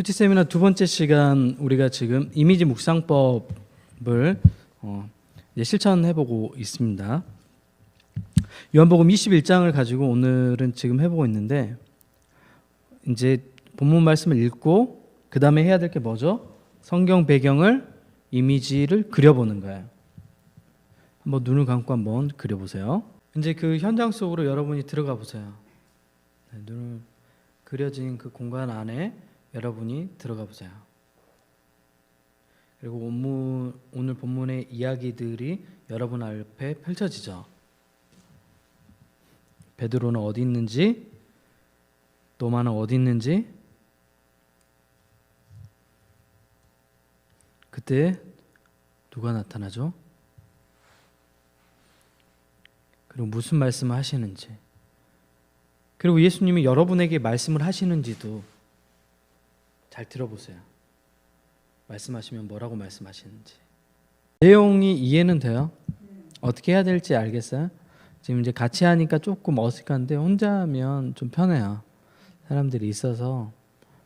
큐티 세미나 두 번째 시간, 우리가 지금 이미지 묵상법을 이제 실천해보고 있습니다. 요한복음 21장을 가지고 오늘은 지금 해보고 있는데, 이제 본문 말씀을 읽고 그 다음에 해야 될 게 뭐죠? 성경 배경을, 이미지를 그려보는 거예요. 한번 눈을 감고 한번 그려보세요. 이제 그 현장 속으로 여러분이 들어가 보세요. 눈을 그려진 그 공간 안에 여러분이 들어가 보세요. 그리고 오늘 본문의 이야기들이 여러분 앞에 펼쳐지죠. 베드로는 어디 있는지, 도마는 어디 있는지, 그때 누가 나타나죠? 그리고 무슨 말씀을 하시는지, 그리고 예수님이 여러분에게 말씀을 하시는지도 잘 들어보세요. 말씀하시면 뭐라고 말씀하시는지. 내용이 이해는 돼요? 어떻게 해야 될지 알겠어요? 지금 이제 같이 하니까 조금 어색한데 혼자 하면 좀 편해요. 사람들이 있어서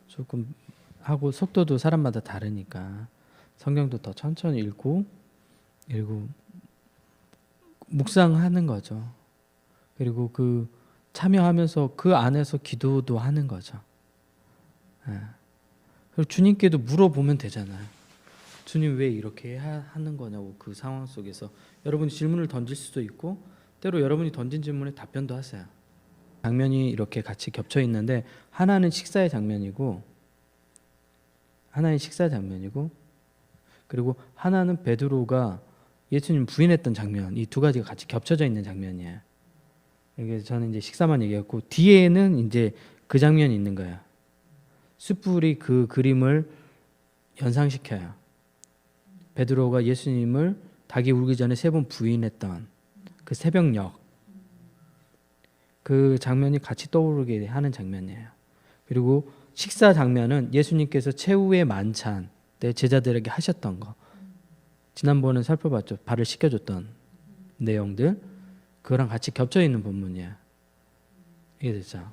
조금 하고, 속도도 사람마다 다르니까 성경도 더 천천히 읽고 묵상하는 거죠. 그리고 그 참여하면서 그 안에서 기도도 하는 거죠. 그리고 주님께도 물어보면 되잖아요. 주님 왜 이렇게 하는 거냐고. 그 상황 속에서 여러분이 질문을 던질 수도 있고, 때로 여러분이 던진 질문에 답변도 하세요. 장면이 이렇게 같이 겹쳐 있는데, 하나는 식사의 장면이고 그리고 하나는 베드로가 예수님 부인했던 장면, 이 두 가지가 같이 겹쳐져 있는 장면이에요. 그래서 저는 이제 식사만 얘기했고, 뒤에는 이제 그 장면이 있는 거예요. 숯불이 그 그림을 연상시켜요. 베드로가 예수님을 닭이 울기 전에 3번 부인했던 그 새벽녘, 그 장면이 같이 떠오르게 하는 장면이에요. 그리고 식사 장면은 예수님께서 최후의 만찬 때 제자들에게 하셨던 거, 지난번에 살펴봤죠. 발을 씻겨줬던 내용들, 그거랑 같이 겹쳐 있는 본문이에요. 이해됐죠?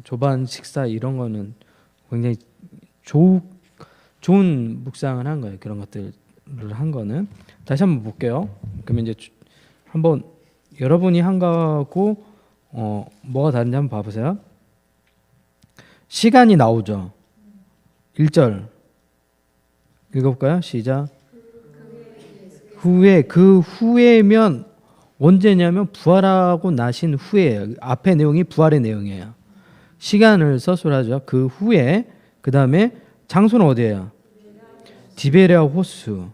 조반 식사 이런 거는 굉장히 좋은 묵상을 한 거예요. 그런 것들을 한 거는. 다시 한번 볼게요. 그러면 이제 한번 여러분이 한 거하고 뭐가 다른지 한번 봐보세요. 시간이 나오죠. 1절 읽어볼까요? 시작. 그 후에면 언제냐면 부활하고 나신 후에요. 앞에 내용이 부활의 내용이에요. 시간을 서술하죠. 그 후에. 그 다음에 장소는 어디예요? 디베랴 호수.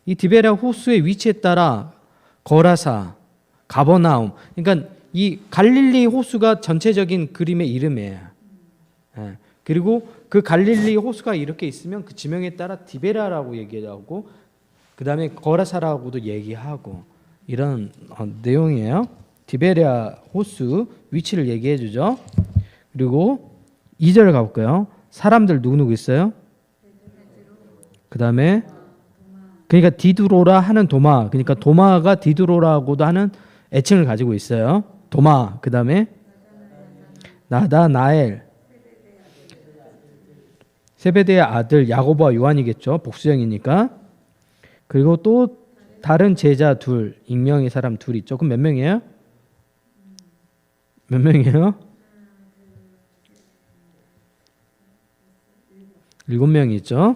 이 디베랴 호수의 위치에 따라 거라사, 가버나움, 그러니까 이 갈릴리 호수가 전체적인 그림의 이름이에요. 그리고 그 갈릴리 호수가 이렇게 있으면 그 지명에 따라 디베랴라고 얘기하고, 그 다음에 거라사라고도 얘기하고, 이런 내용이에요. 디베랴 호수 위치를 얘기해 주죠. 그리고 2절 가볼까요? 사람들 누구누구 있어요? 그 다음에 그러니까 디두로라 하는 도마, 그러니까 도마가 디두로라고도 하는 애칭을 가지고 있어요. 도마. 그 다음에 나다나엘, 세베대의 아들 야고보와 요한이겠죠. 복수형이니까. 그리고 또 다른 제자 둘, 익명의 사람 둘 있죠. 그럼 몇 명이에요? 몇 명이에요? 7명이 있죠.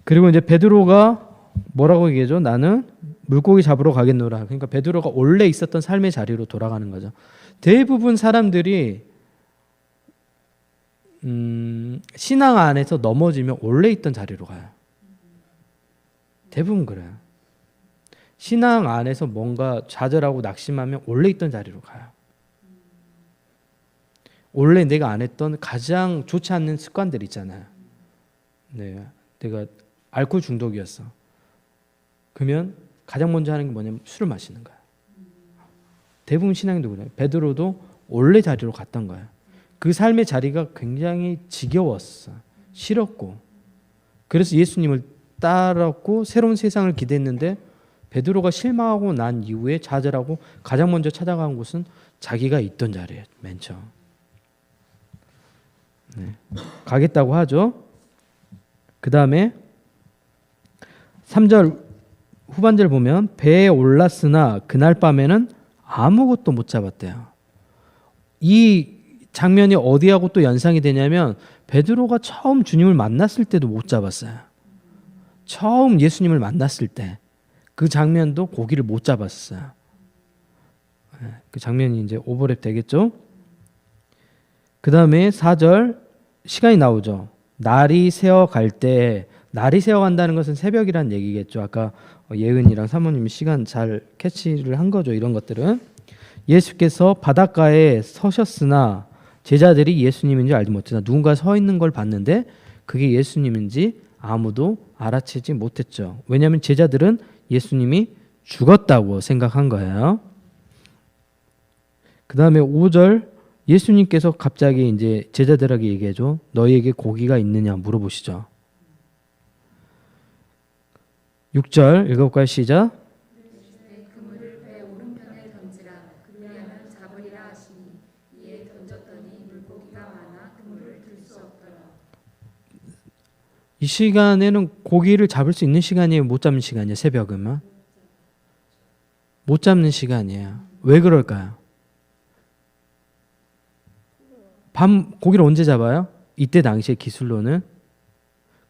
그리고 이제 베드로가 뭐라고 얘기하죠? 나는 물고기 잡으러 가겠노라. 그러니까 베드로가 원래 있었던 삶의 자리로 돌아가는 거죠. 대부분 사람들이 신앙 안에서 넘어지면 원래 있던 자리로 가요. 대부분 그래요. 신앙 안에서 뭔가 좌절하고 낙심하면 원래 있던 자리로 가요. 원래 내가 안 했던 가장 좋지 않는 습관들 있잖아요. 내가 알코올 중독이었어. 그러면 가장 먼저 하는 게 뭐냐면 술을 마시는 거야. 대부분 신앙인도 그래요. 베드로도 원래 자리로 갔던 거야. 그 삶의 자리가 굉장히 지겨웠어. 싫었고. 그래서 예수님을 따랐고 새로운 세상을 기대했는데, 베드로가 실망하고 난 이후에 좌절하고 가장 먼저 찾아간 곳은 자기가 있던 자리예요. 맨 처음. 가겠다고 하죠. 그 다음에 3절 후반절 보면 배에 올랐으나 그날 밤에는 아무것도 못 잡았대요. 이 장면이 어디하고 또 연상이 되냐면 베드로가 처음 주님을 만났을 때도 못 잡았어요. 처음 예수님을 만났을 때 그 장면도 고기를 못 잡았어요. 그 장면이 이제 오버랩 되겠죠. 그 다음에 4절 시간이 나오죠. 날이 새어갈 때, 날이 새어간다는 것은 새벽이란 얘기겠죠. 아까 예은이랑 사모님이 시간 잘 캐치를 한 거죠. 이런 것들은. 예수께서 바닷가에 서셨으나 제자들이 예수님인 줄 알지 못했다. 누군가 서 있는 걸 봤는데 그게 예수님인지 아무도 알아채지 못했죠. 왜냐하면 제자들은 예수님이 죽었다고 생각한 거예요. 그 다음에 5절 예수님께서 갑자기 이제 제자들에게 얘기해줘. 너희에게 고기가 있느냐 물어보시죠. 6절 읽어볼까요? 시작. 그물을 배 오른편에 던지라. 그리하면 잡으리라 하시니 이에 던졌더니 물고기가 많아 그물을 들 수 없더라. 이 시간에는 고기를 잡을 수 있는 시간이에요? 못 잡는 시간이에요? 새벽이면? 못 잡는 시간이에요. 왜 그럴까요? 밤 고기를 언제 잡아요? 이때 당시의 기술로는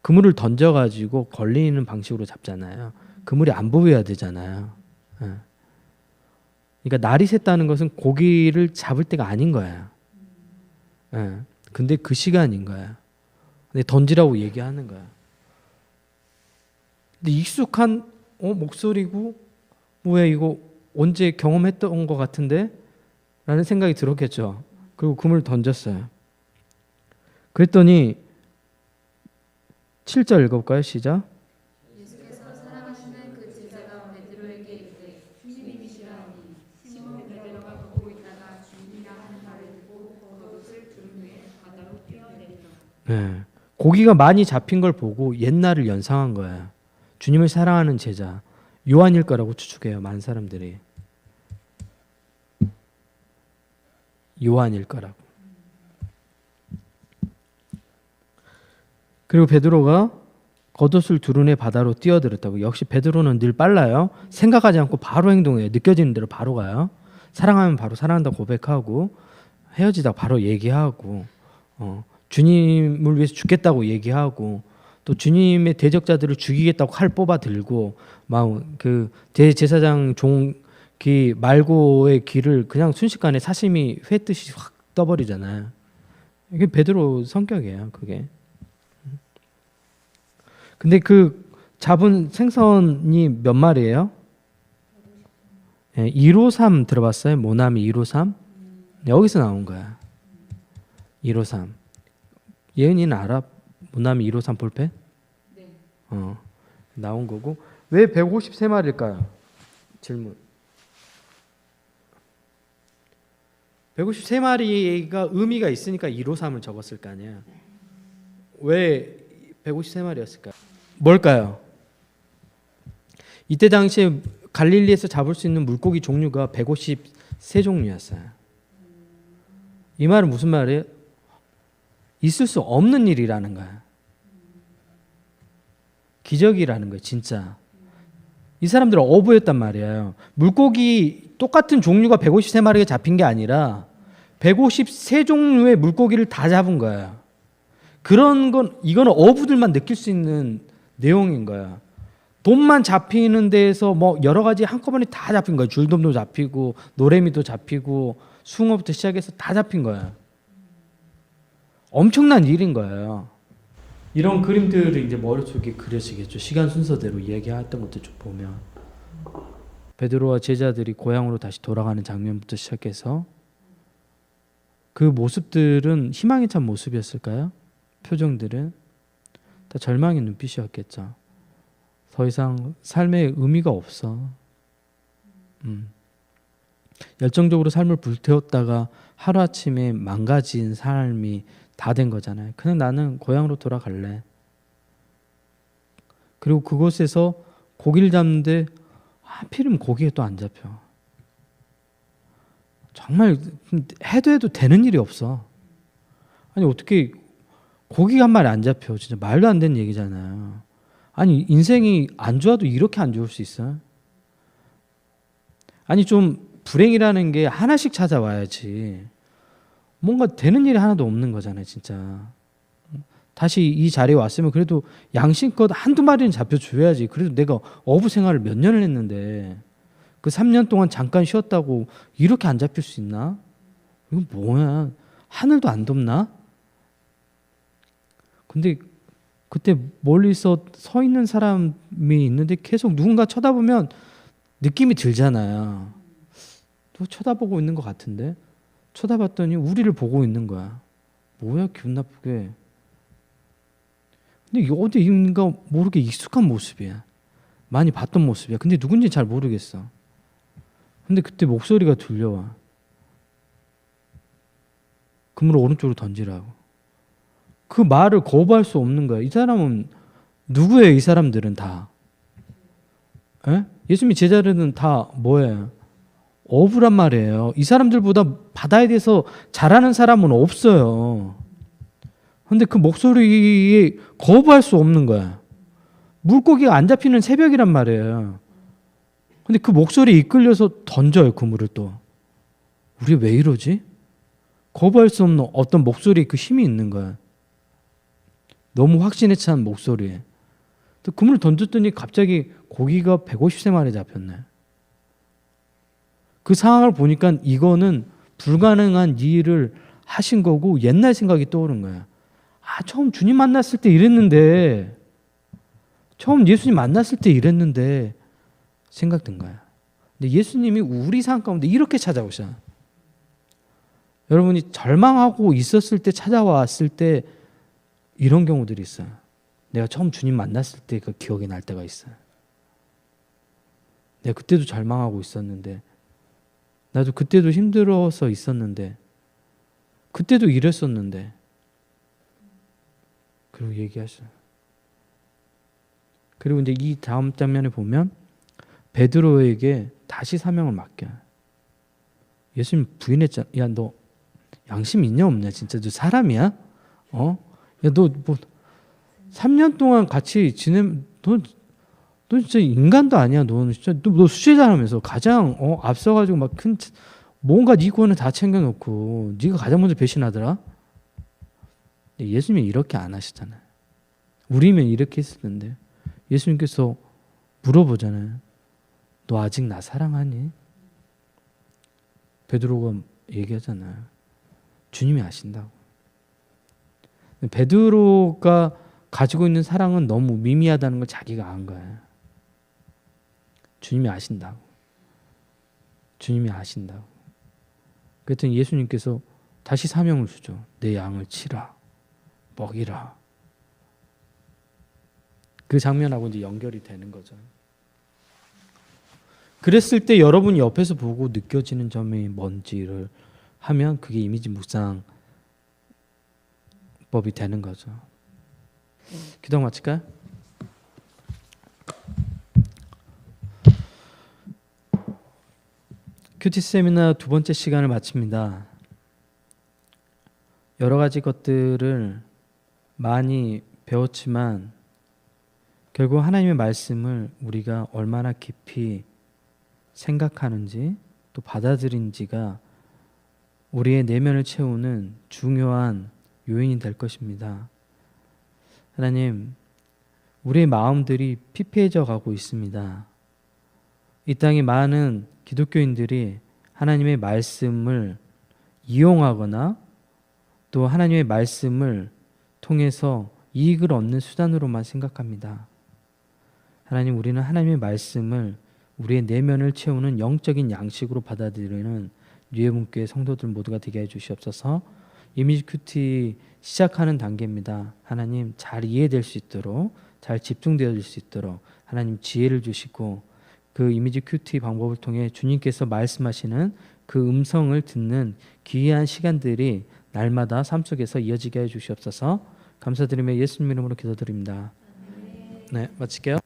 그물을 던져가지고 걸리는 방식으로 잡잖아요. 그물이 안 보여야 되잖아요. 그러니까 날이 샜다는 것은 고기를 잡을 때가 아닌 거예요. 근데 그 시간인 거예요. 근데 던지라고 얘기하는 거야. 근데 익숙한 목소리고 뭐야 이거 언제 경험했던 것 같은데? 라는 생각이 들었겠죠. 그리고 그물을 던졌어요. 그랬더니 7절 읽어볼까요? 시작. 예수께서 사랑하시는 그 제자가 베드로에게 이르되 주님이시라니 시몬 베드로가 보고 있다가 주님이라 하는 말을 듣고 겉옷을 두른 후에 바다로 뛰어내리라. 네. 고기가 많이 잡힌 걸 보고 옛날을 연상한 거예요. 주님을 사랑하는 제자 요한일 거라고 추측해요. 많은 사람들이 요한일 거라고. 그리고 베드로가 겉옷을 두른 후에 바다로 뛰어들었다고. 역시 베드로는 늘 빨라요. 생각하지 않고 바로 행동해요. 느껴지는 대로 바로 가요. 사랑하면 바로 사랑한다고 고백하고 헤어지다 바로 얘기하고 주님을 위해서 죽겠다고 얘기하고 또 주님의 대적자들을 죽이겠다고 칼 뽑아 들고 막 그 대제사장 종기 말고의 귀를 그냥 순식간에 사시미 회 뜨시 확 떠버리잖아요. 이게 베드로 성격이에요. 그게. 근데 그 잡은 생선이 몇 마리예요? 153 들어봤어요? 모나미 153? 여기서 나온 거야. 153. 예은이는 알아? 모나미 153 볼펜? 네. 나온 거고. 왜 153마리일까요? 질문. 153마리가 의미가 있으니까 153을 적었을 거 아니에요. 왜 153마리였을까요? 뭘까요? 이때 당시에 갈릴리에서 잡을 수 있는 물고기 종류가 153종류였어요. 이 말은 무슨 말이에요? 있을 수 없는 일이라는 거야. 기적이라는 거예요, 진짜. 이 사람들은 어부였단 말이에요. 물고기 똑같은 종류가 153마리가 잡힌 게 아니라 153종류의 물고기를 다 잡은 거예요. 그런 건 이거는 어부들만 느낄 수 있는 내용인 거야. 돈만 잡히는 데에서 뭐 여러 가지 한꺼번에 다 잡힌 거야. 줄돔도 잡히고 노래미도 잡히고 숭어부터 시작해서 다 잡힌 거야. 엄청난 일인 거예요. 이런 그림들이 이제 머릿속에 그려지겠죠. 시간 순서대로 이야기했던 것도 좀 보면 베드로와 제자들이 고향으로 다시 돌아가는 장면부터 시작해서 그 모습들은 희망에 찬 모습이었을까요? 표정들은 다 절망의 눈빛이었겠죠. 더 이상 삶에 의미가 없어. 열정적으로 삶을 불태웠다가 하루아침에 망가진 삶이 다 된 거잖아요. 그냥 나는 고향으로 돌아갈래. 그리고 그곳에서 고기를 잡는데 하필이면 고기가 또 안 잡혀. 정말 해도 되는 일이 없어. 아니 어떻게 고기가 한 마리 안 잡혀. 진짜 말도 안 되는 얘기잖아요. 아니 인생이 안 좋아도 이렇게 안 좋을 수 있어? 아니 좀 불행이라는 게 하나씩 찾아와야지. 뭔가 되는 일이 하나도 없는 거잖아요, 진짜. 다시 이 자리에 왔으면 그래도 양심껏 한두 마리는 잡혀줘야지. 그래도 내가 어부 생활을 몇 년을 했는데 그 3년 동안 잠깐 쉬었다고 이렇게 안 잡힐 수 있나? 이건 뭐야? 하늘도 안 덥나? 근데 그때 멀리서 서 있는 사람이 있는데 계속 누군가 쳐다보면 느낌이 들잖아요. 또 쳐다보고 있는 것 같은데 쳐다봤더니 우리를 보고 있는 거야. 뭐야 기분 나쁘게. 근데 이게 어디인가 모르게 익숙한 모습이야. 많이 봤던 모습이야. 근데 누군지 잘 모르겠어. 근데 그때 목소리가 들려와. 그물을 오른쪽으로 던지라고. 그 말을 거부할 수 없는 거야. 이 사람은 누구예요? 이 사람들은 다. 에? 예수님이 제자들은 다 뭐예요? 어부란 말이에요. 이 사람들보다 바다에 대해서 잘하는 사람은 없어요. 근데 그 목소리에 거부할 수 없는 거야. 물고기가 안 잡히는 새벽이란 말이에요. 근데 그 목소리에 이끌려서 던져요, 그물을 또. 우리 왜 이러지? 거부할 수 없는 어떤 목소리에 그 힘이 있는 거야. 너무 확신에 찬 목소리에. 또 그물을 던졌더니 갑자기 고기가 150마리 잡혔네. 그 상황을 보니까 이거는 불가능한 일을 하신 거고 옛날 생각이 떠오른 거야. 아, 처음 주님 만났을 때 이랬는데, 처음 예수님 만났을 때 이랬는데 생각된 거야. 근데 예수님이 우리 삶 가운데 이렇게 찾아오셔. 여러분이 절망하고 있었을 때 찾아왔을 때 이런 경우들이 있어요. 내가 처음 주님 만났을 때 그 기억이 날 때가 있어요. 내가 그때도 절망하고 있었는데, 나도 그때도 힘들어서 있었는데, 그때도 이랬었는데, 그리고 얘기하셔요. 그리고 이제 이 다음 장면에 보면 베드로에게 다시 사명을 맡겨요. 예수님 부인했잖아. 야, 너 양심 있냐 없냐? 진짜 너 사람이야? 야, 너 뭐 3년 동안 같이 너 진짜 인간도 아니야. 너는 진짜 너 수제자라면서 가장 앞서가지고 막 큰 뭔가 네 거는 다 챙겨놓고 네가 가장 먼저 배신하더라. 예수님이 이렇게 안 하시잖아요. 우리면 이렇게 했을 텐데 예수님께서 물어보잖아요. 너 아직 나 사랑하니? 베드로가 얘기하잖아요. 주님이 아신다고. 베드로가 가지고 있는 사랑은 너무 미미하다는 걸 자기가 안 거예요. 주님이 아신다고. 주님이 아신다고. 그랬더니 예수님께서 다시 사명을 주죠. 내 양을 치라. 먹이라. 그 장면하고 이제 연결이 되는 거죠. 그랬을 때 여러분이 옆에서 보고 느껴지는 점이 뭔지를 하면 그게 이미지 묵상법이 되는 거죠. 기도 마칠까요? 큐티 세미나 두 번째 시간을 마칩니다. 여러 가지 것들을 많이 배웠지만 결국 하나님의 말씀을 우리가 얼마나 깊이 생각하는지 또 받아들인지가 우리의 내면을 채우는 중요한 요인이 될 것입니다. 하나님, 우리의 마음들이 피폐해져 가고 있습니다. 이 땅에 많은 기독교인들이 하나님의 말씀을 이용하거나 또 하나님의 말씀을 통해서 이익을 얻는 수단으로만 생각합니다. 하나님, 우리는 하나님의 말씀을 우리의 내면을 채우는 영적인 양식으로 받아들이는 뉴에문교회 성도들 모두가 되게 해주시옵소서. 이미지 큐티 시작하는 단계입니다. 하나님, 잘 이해될 수 있도록, 잘 집중되어질 수 있도록 하나님 지혜를 주시고 그 이미지 큐티 방법을 통해 주님께서 말씀하시는 그 음성을 듣는 귀한 시간들이 날마다 삶 속에서 이어지게 해주시옵소서. 감사드리며 예수님 이름으로 기도드립니다. 네, 마칠게요.